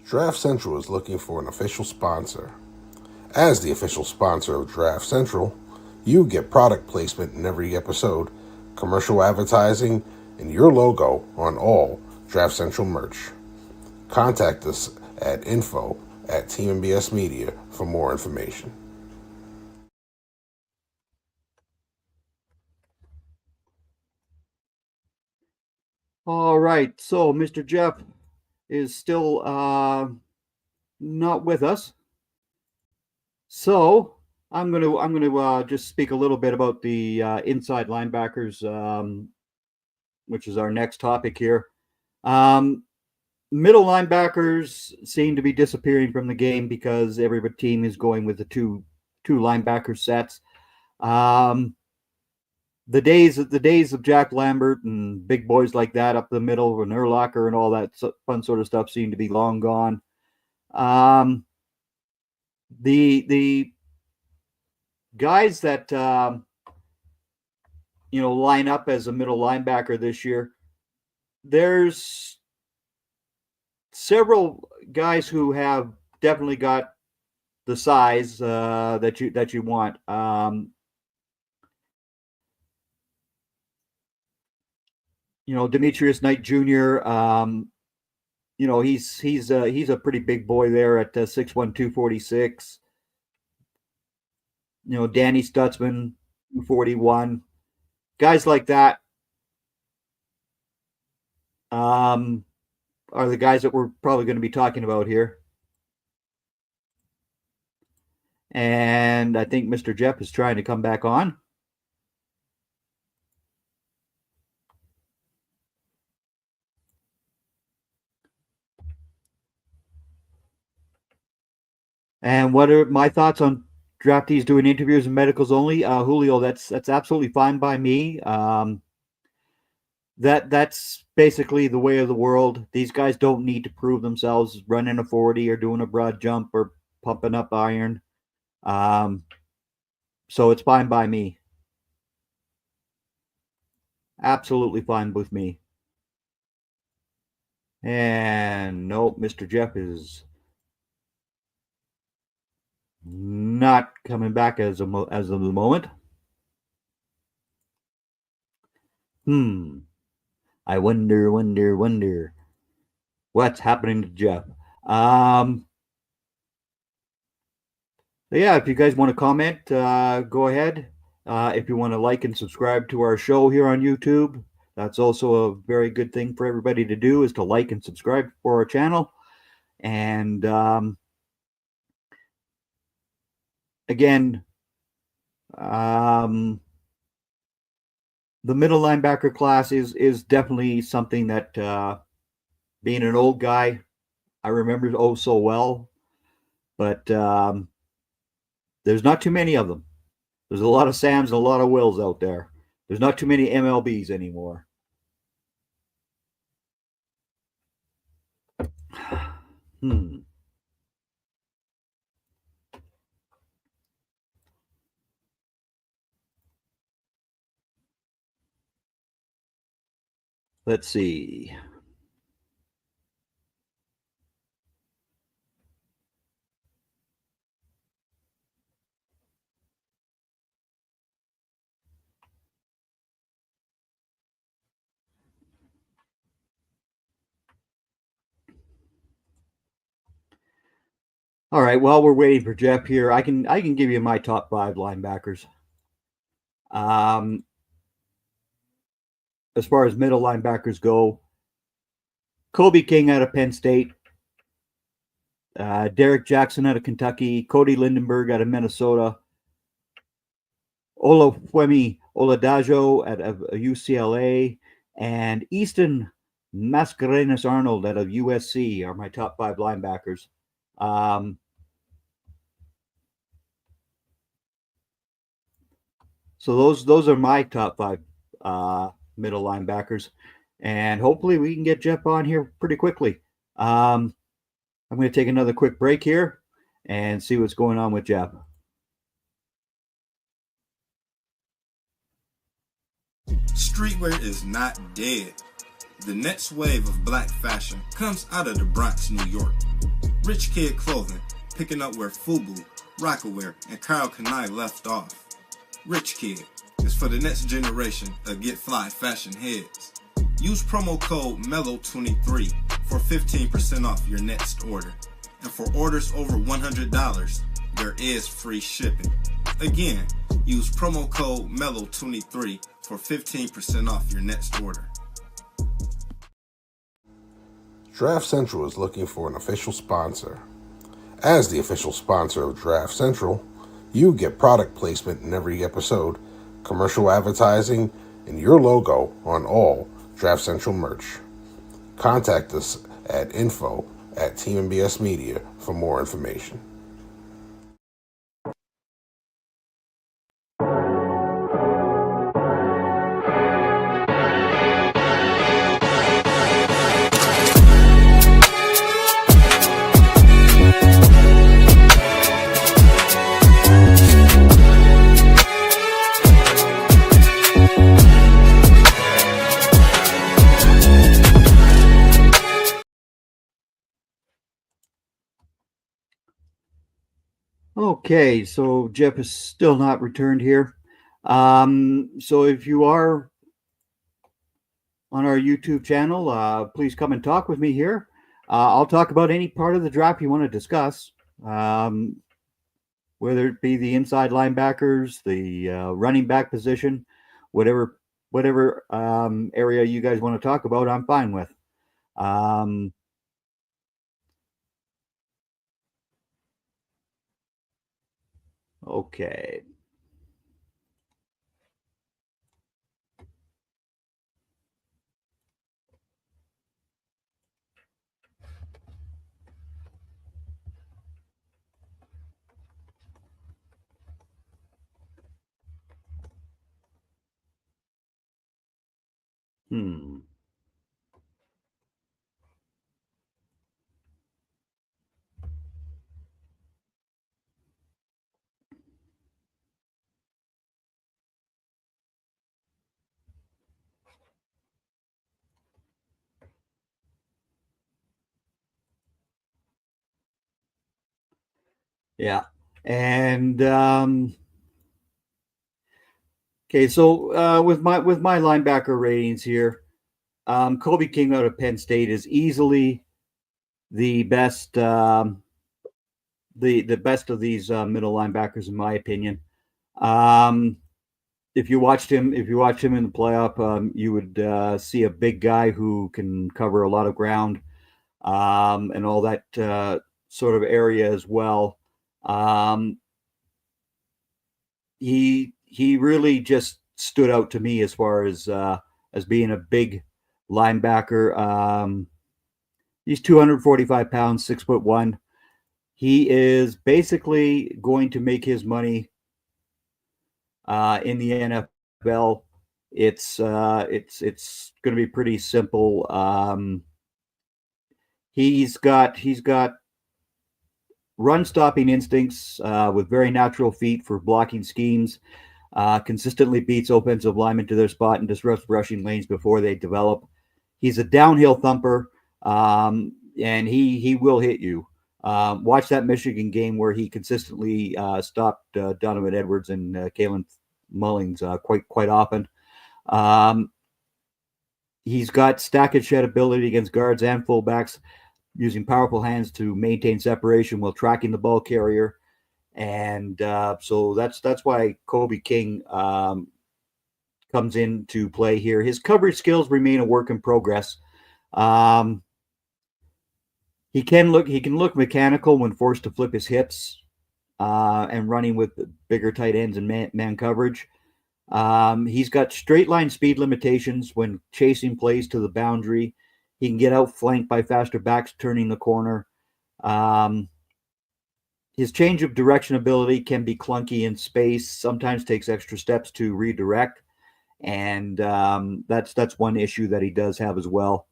Draft Central is looking for an official sponsor. As the official sponsor of Draft Central, you get product placement in every episode, commercial advertising, and your logo on all Draft Central merch. Contact us at info@TeamMBS Media for more information. All right. So Mr. Jeff is still not with us. So I'm gonna just speak a little bit about the inside linebackers, which is our next topic here. Middle linebackers seem to be disappearing from the game because every team is going with the two linebacker sets. The days of Jack Lambert and big boys like that up the middle and Urlacher and all that fun sort of stuff seem to be long gone. The guys that line up as a middle linebacker this year, there's several guys who have definitely got the size that you want. Demetrius Knight Jr. He's a pretty big boy there at 6'1", 246. Danny Stutzman, 241. Guys like that are the guys that we're probably going to be talking about here. And I think Mr. Jeff is trying to come back on. And what are my thoughts on draftees doing interviews and medicals only? Julio, that's absolutely fine by me. That's basically the way of the world. These guys don't need to prove themselves running a 40 or doing a broad jump or pumping up iron. So it's fine by me. Absolutely fine with me. And nope, Mr. Jeff is not coming back as of the moment. I wonder what's happening to Jeff. Yeah, if you guys want to comment, go ahead. If you want to like and subscribe to our show here on YouTube, that's also a very good thing for everybody to do, is to like and subscribe for our channel. And again, the middle linebacker class is definitely something that, being an old guy, I remember oh so well. But there's not too many of them. There's a lot of Sams and a lot of Wills out there. There's not too many MLBs anymore. Let's see. All right, while we're waiting for Jeff here, I can give you my top 5 linebackers. As far as middle linebackers go, Kobe King out of Penn State, Derek Jackson out of Kentucky, Cody Lindenberg out of Minnesota, Olafemi Oladajo out of UCLA, and Easton Mascarenas Arnold out of USC are my top 5 linebackers. So those are my top 5 middle linebackers, and hopefully we can get Jeff on here pretty quickly. I'm going to take another quick break here and see what's going on with Jeff. Streetwear is not dead. The next wave of black fashion comes out of the Bronx, New York. Rich Kid Clothing, picking up where FUBU, Rockaware, and Kyle Kanai left off. Rich Kid is for the next generation of Get Fly fashion heads. Use promo code MELLOW23 for 15% off your next order. And for orders over $100, there is free shipping. Again, use promo code MELLOW23 for 15% off your next order. Draft Central is looking for an official sponsor. As the official sponsor of Draft Central, you get product placement in every episode, commercial advertising, and your logo on all Draft Central merch. Contact us at info@TeamMBS Media for more information. Okay, so Jeff is still not returned here. So if you are on our YouTube channel. Please come and talk with me here. I'll talk about any part of the draft you want to discuss, whether it be the inside linebackers, the running back position, whatever area you guys want to talk about, I'm fine with. Okay. Yeah. And okay, so with my linebacker ratings here, Kobe King out of Penn State is easily the best the best of these middle linebackers in my opinion. If you watched him in the playoff, you would see a big guy who can cover a lot of ground and all that sort of area as well. He really just stood out to me as far as being a big linebacker. He's 245 pounds, 6'1". He is basically going to make his money in the NFL. It's going to be pretty simple. He's got run stopping instincts with very natural feet for blocking schemes. Consistently beats offensive linemen to their spot and disrupts rushing lanes before they develop. He's a downhill thumper, and he will hit you. Watch that Michigan game where he consistently stopped Donovan Edwards and Kalen Mullings quite often. He's got stack and shed ability against guards and fullbacks, using powerful hands to maintain separation while tracking the ball carrier. And so that's why Kobe King comes into play here. His coverage skills remain a work in progress. He can look mechanical when forced to flip his hips and running with bigger tight ends and man coverage. He's got straight line speed limitations when chasing plays to the boundary. He can get outflanked by faster backs turning the corner. His change of direction ability can be clunky in space, sometimes takes extra steps to redirect. And that's one issue that he does have as well.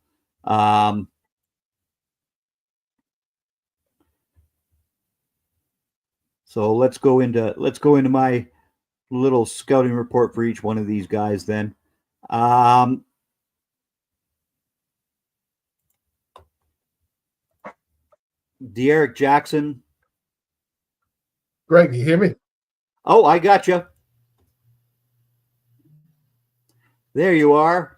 So let's go into my little scouting report for each one of these guys then. De'Eric Jackson. Greg, you hear me? Oh, I got you. There you are.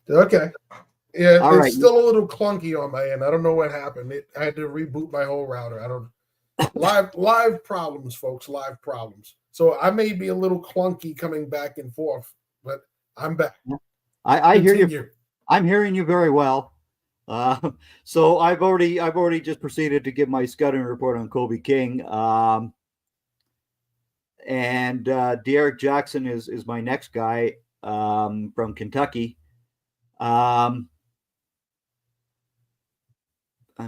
Okay. Yeah, All it's right. still a little clunky on my end. I don't know what happened. I had to reboot my whole router. I don't live problems, folks. Live problems. So I may be a little clunky coming back and forth, but I'm back. I hear you. I'm hearing you very well. So I've already just proceeded to give my scouting report on Kobe King. And De'Eric Jackson is my next guy from Kentucky. I'm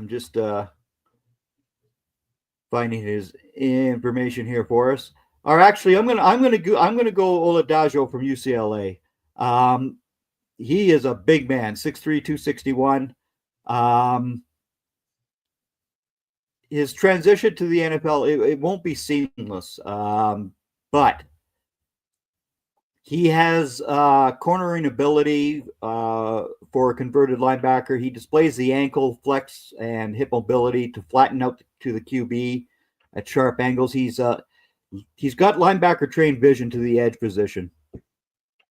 just finding his information here for us. Or actually, I'm gonna go Oladajo from UCLA. He is a big man, 6'3", 261. His transition to the NFL, it won't be seamless, but he has cornering ability for a converted linebacker. He displays the ankle flex and hip mobility to flatten out to the QB at sharp angles. He's He's got linebacker trained vision to the edge position.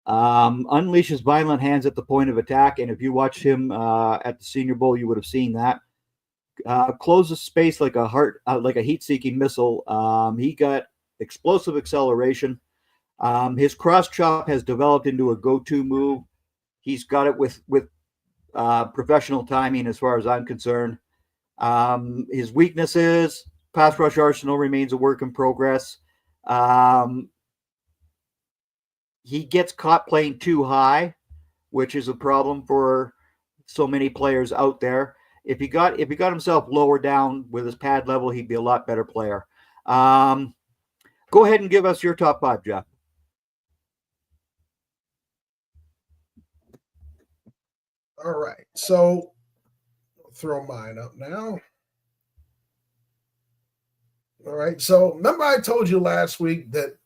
Unleashes violent hands at the point of attack, and if you watched him at the Senior Bowl, you would have seen that. Closes space like a heat-seeking missile. He got explosive acceleration. His cross chop has developed into a go-to move. He's got it with professional timing, as far as I'm concerned. His weaknesses: pass rush arsenal remains a work in progress. He gets caught playing too high, which is a problem for so many players out there. If he got himself lower down with his pad level, he'd be a lot better player. Go ahead and give us your top 5, Jeff. All right, so I'll throw mine up now. All right, so remember I told you last week that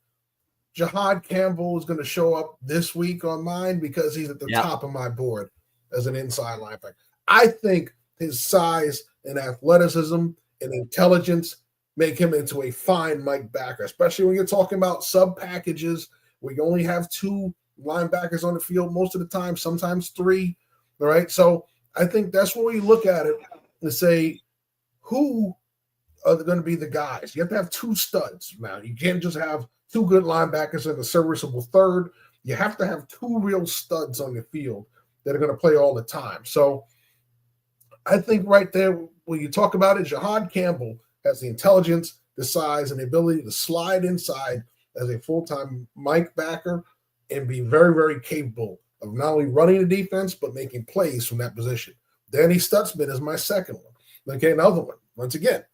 Jahad Campbell is going to show up this week on mine because he's at the top of my board as an inside linebacker. I think his size and athleticism and intelligence make him into a fine Mike backer, especially when you're talking about sub packages where you only have 2 linebackers on the field most of the time, sometimes 3. All right, so I think that's where you look at it and say, who are going to be the guys? You have to have 2 studs now. You can't just have 2 good linebackers and a serviceable third. You have to have 2 real studs on the field that are going to play all the time. So I think right there, when you talk about it, Jahad Campbell has the intelligence, the size, and the ability to slide inside as a full-time Mike backer and be very, very capable of not only running the defense, but making plays from that position. Danny Stutzman is my second one. Okay, another one. Once again,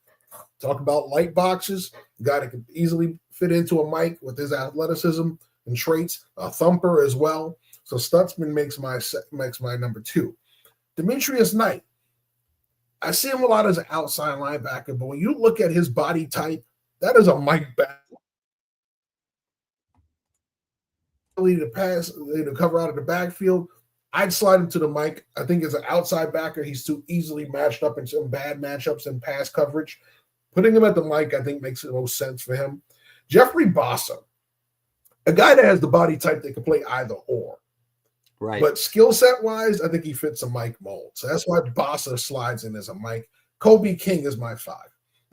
talk about light boxes, guy that can easily fit into a Mike with his athleticism and traits, a thumper as well. So Stutzman makes my number 2. Demetrius Knight. I see him a lot as an outside linebacker, but when you look at his body type, that is a Mike back. To pass, to cover out of the backfield, I'd slide him to the Mike. I think as an outside backer, he's too easily matched up in some bad matchups and pass coverage. Putting him at the Mike, I think, makes the most sense for him. Jeffrey Bossa, a guy that has the body type that can play either or. Right. But skill set wise, I think he fits a Mike mold. So that's why Bossa slides in as a Mike. Kobe King is my 5.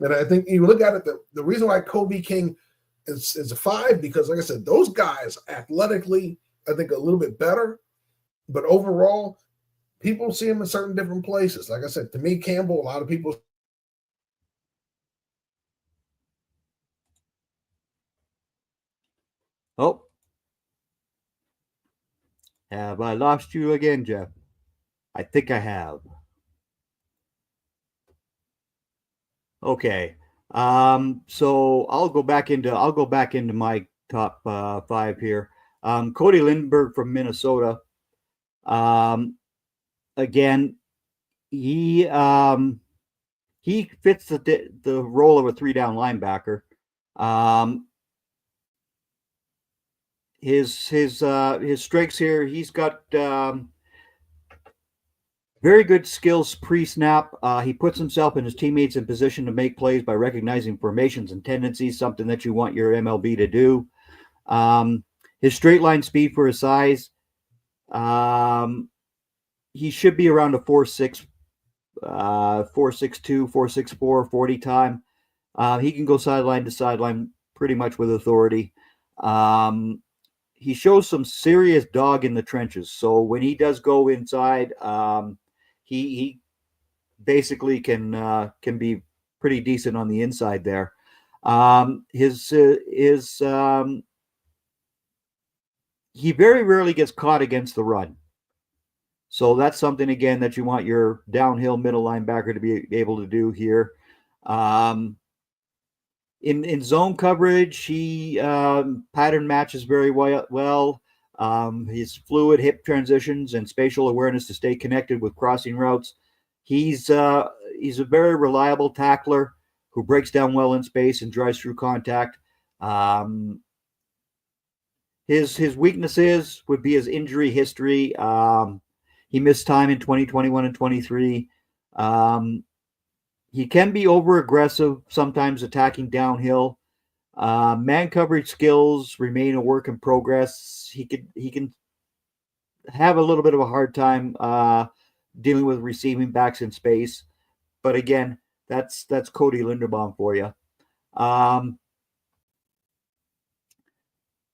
And I think you look at it, the reason why Kobe King is a 5, because like I said, those guys athletically, I think a little bit better. But overall, people see him in certain different places. Like I said, to me, Campbell, a lot of people. Oh. Have I lost you again, Jeff? I think I have. Okay. So I'll go back into my top 5 here. Cody Lindbergh from Minnesota. Again, he fits the role of a 3-down linebacker. His strengths here, he's got very good skills pre-snap. He puts himself and his teammates in position to make plays by recognizing formations and tendencies, something that you want your MLB to do. His straight line speed for his size, he should be around a 4.6, 4.62, 4.64 40 time. He can go sideline to sideline pretty much with authority. He shows some serious dog in the trenches. So when he does go inside, he basically can be pretty decent on the inside there. He very rarely gets caught against the run. So that's something, again, that you want your downhill middle linebacker to be able to do here. In zone coverage, he pattern matches very well. His fluid hip transitions and spatial awareness to stay connected with crossing routes. He's a very reliable tackler who breaks down well in space and drives through contact. His weaknesses would be his injury history. He missed time in 2021 and 23. He can be over aggressive, sometimes attacking downhill. Man coverage skills remain a work in progress. He can have a little bit of a hard time dealing with receiving backs in space, but again, that's Cody Linderbaum for you.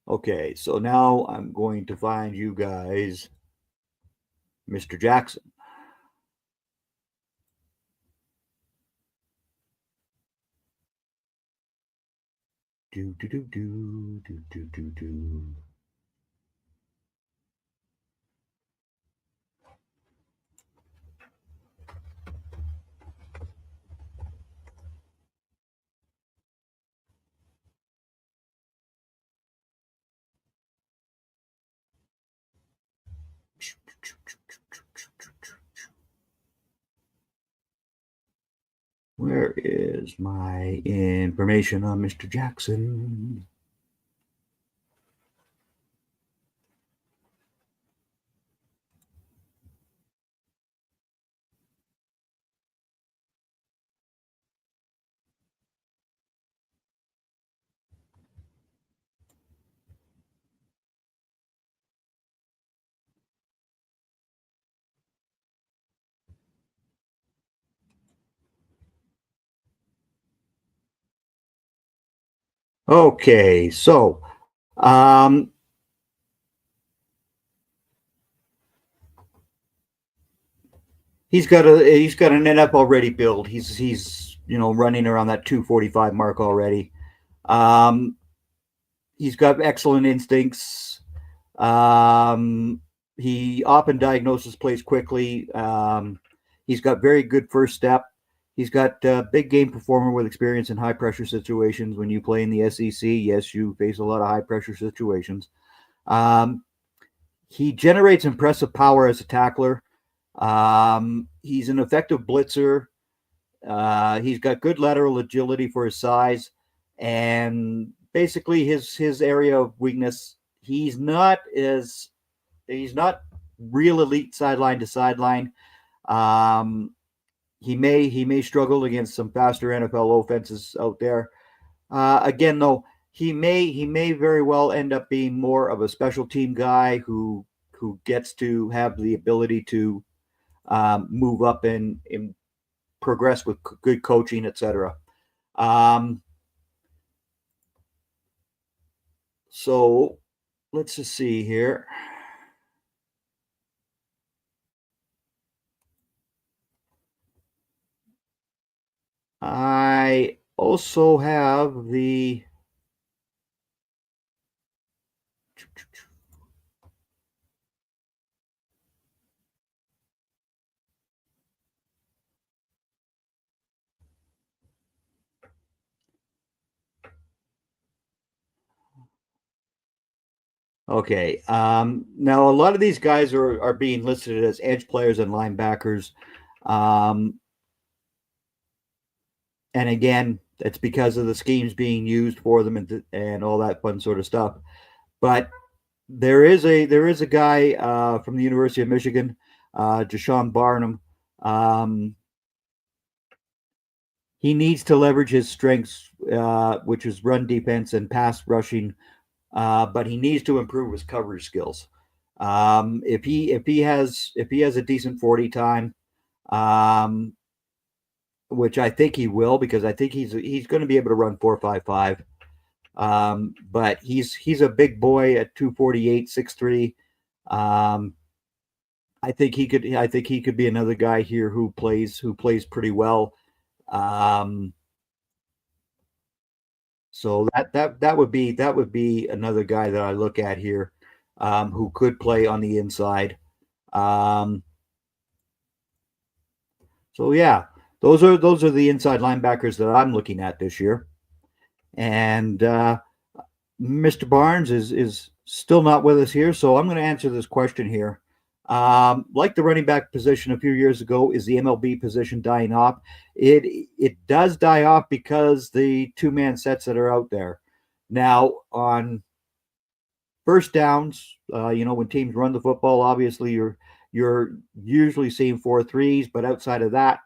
Okay, so now I'm going to find you guys Mr. Jackson. Do do do do do do do do. Where is my information on Mr. Jackson? Okay, so he's got an NFL ready build. He's running around that 245 mark already. He's got excellent instincts. He often diagnoses plays quickly. He's got very good first step. He's got big game performer with experience in high pressure situations. When you play in the SEC, yes, you face a lot of high pressure situations. He generates impressive power as a tackler. He's an effective blitzer. He's got good lateral agility for his size, and basically his area of weakness. He's not real elite sideline to sideline. He may struggle against some faster NFL offenses out there. Again, though, he may very well end up being more of a special team guy who gets to have the ability to move up and progress with good coaching, etc. So let's just see here. I also have the okay. Now a lot of these guys are being listed as edge players and linebackers. And again, it's because of the schemes being used for them and all that fun sort of stuff. But there is a guy from the University of Michigan, Deshaun Barnum. He needs to leverage his strengths, which is run defense and pass rushing, but he needs to improve his coverage skills. If he has a decent 40 time, which I think he will, because I think he's going to be able to run 4.55. But he's a big boy at 248, 6'3". I think he could be another guy here who plays pretty well. So that would be another guy that I look at here, who could play on the inside. So yeah, those are the inside linebackers that I'm looking at this year. And Mr. Barnes is still not with us here, so I'm going to answer this question here. Like the running back position a few years ago, is the MLB position dying off? It does die off because the two-man sets that are out there. Now, on first downs, when teams run the football, obviously you're usually seeing 4-3s, but outside of that,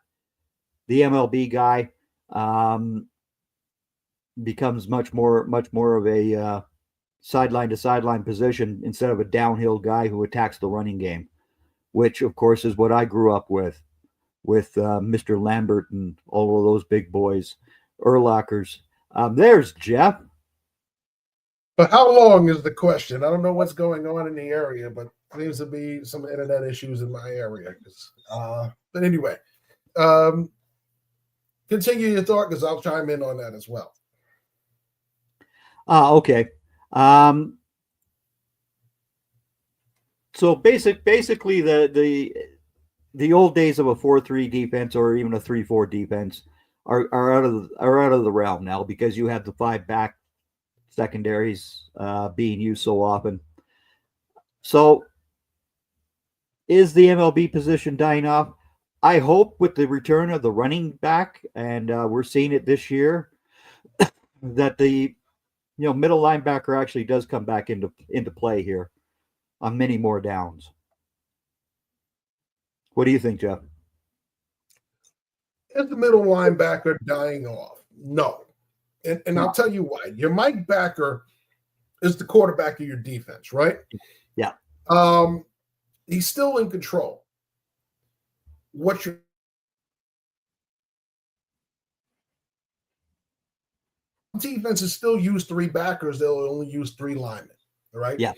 the MLB guy, becomes much more of a sideline to sideline position instead of a downhill guy who attacks the running game, which of course is what I grew up with Mr. Lambert and all of those big boys, Urlachers. There's Jeff. But how long is the question? I don't know what's going on in the area, but seems to be some internet issues in my area. But anyway, continue your thought because I'll chime in on that as well. Okay. So basically the old days of a 4-3 defense or even a 3-4 defense are out of the realm now because you have the 5 back secondaries being used so often. So is the MLB position dying off? I hope with the return of the running back, and we're seeing it this year, that the middle linebacker actually does come back into play here on many more downs. What do you think, Jeff? Is the middle linebacker dying off? No. And I'll tell you why. Your Mike Backer is the quarterback of your defense, right? Yeah. He's still in control. What your defense is still use 3 backers, they'll only use 3 linemen. All right. Yeah.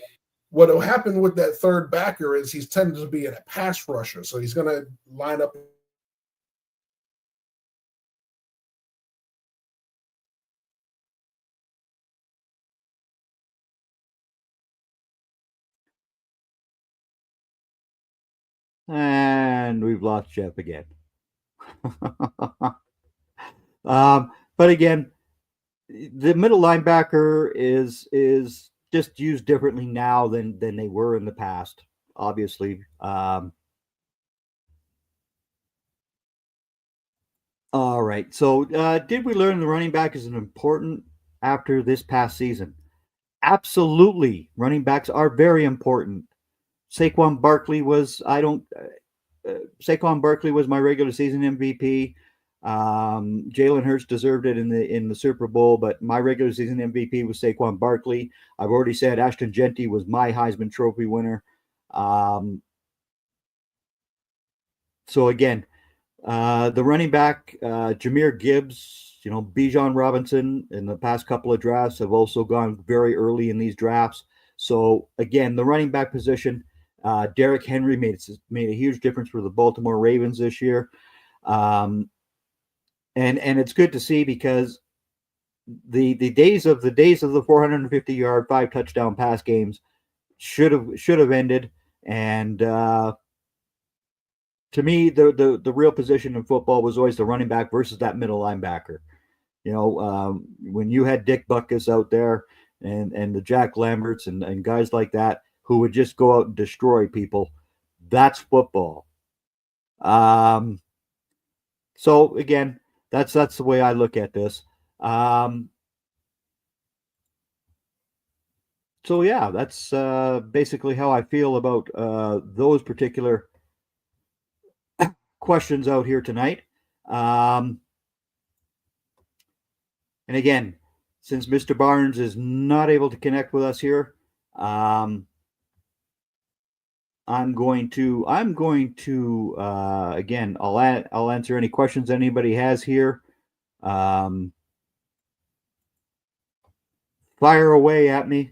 What will happen with that third backer is he's tended to be a pass rusher. So he's going to line up. And we've lost Jeff again. But again, the middle linebacker is just used differently now than they were in the past, obviously. All right. So did we learn the running back is important after this past season? Absolutely. Running backs are very important. Saquon Barkley was my regular season MVP. Jalen Hurts deserved it in the Super Bowl, but my regular season MVP was Saquon Barkley. I've already said Ashton Genty was my Heisman Trophy winner. So again, the running back, Jahmyr Gibbs, Bijan Robinson in the past couple of drafts have also gone very early in these drafts. So again, the running back position, Derrick Henry made a huge difference for the Baltimore Ravens this year. And it's good to see because the days of the 450-yard 5 touchdown pass games should have ended. And to me, the real position in football was always the running back versus that middle linebacker. When you had Dick Butkus out there and the Jack Lamberts and guys like that who would just go out and destroy people, that's football. So again, that's the way I look at this. So yeah, that's basically how I feel about those particular questions out here tonight. And again, since Mr. Barnes is not able to connect with us here, I'm going to again, I'll answer any questions anybody has here. Fire away at me.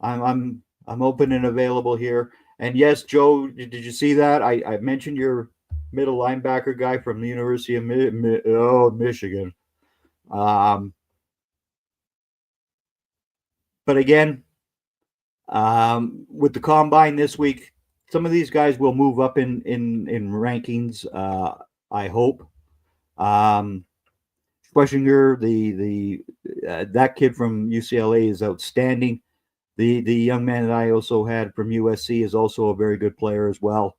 I'm open and available here. And yes, Joe, did you see that? I mentioned your middle linebacker guy from the University of Michigan. But again, with the combine this week, some of these guys will move up in rankings. I hope. Schlesinger, that kid from UCLA is outstanding. The young man that I also had from USC is also a very good player as well.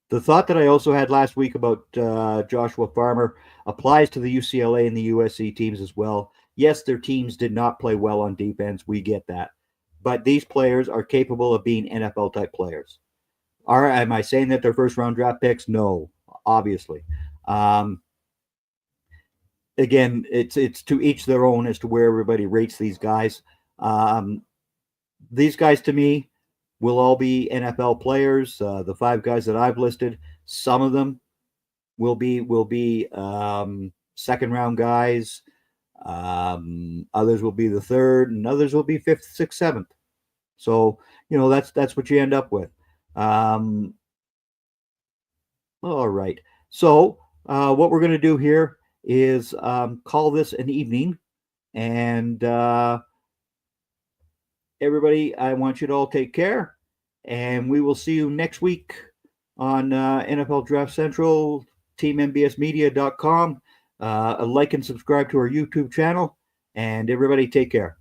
The thought that I also had last week about Joshua Farmer applies to the UCLA and the USC teams as well. Yes, their teams did not play well on defense. We get that. But these players are capable of being NFL-type players. Am I saying that they're first round draft picks? No, obviously. Again, it's to each their own as to where everybody rates these guys. These guys, to me, will all be NFL players. The 5 guys that I've listed, some of them will be second round guys. Others will be the 3rd, and others will be 5th, 6th, 7th. So that's what you end up with. All right. So what we're going to do here is call this an evening, and everybody, I want you to all take care, and we will see you next week on NFL Draft Central, teammbsmedia.com. Like and subscribe to our YouTube channel, and everybody take care.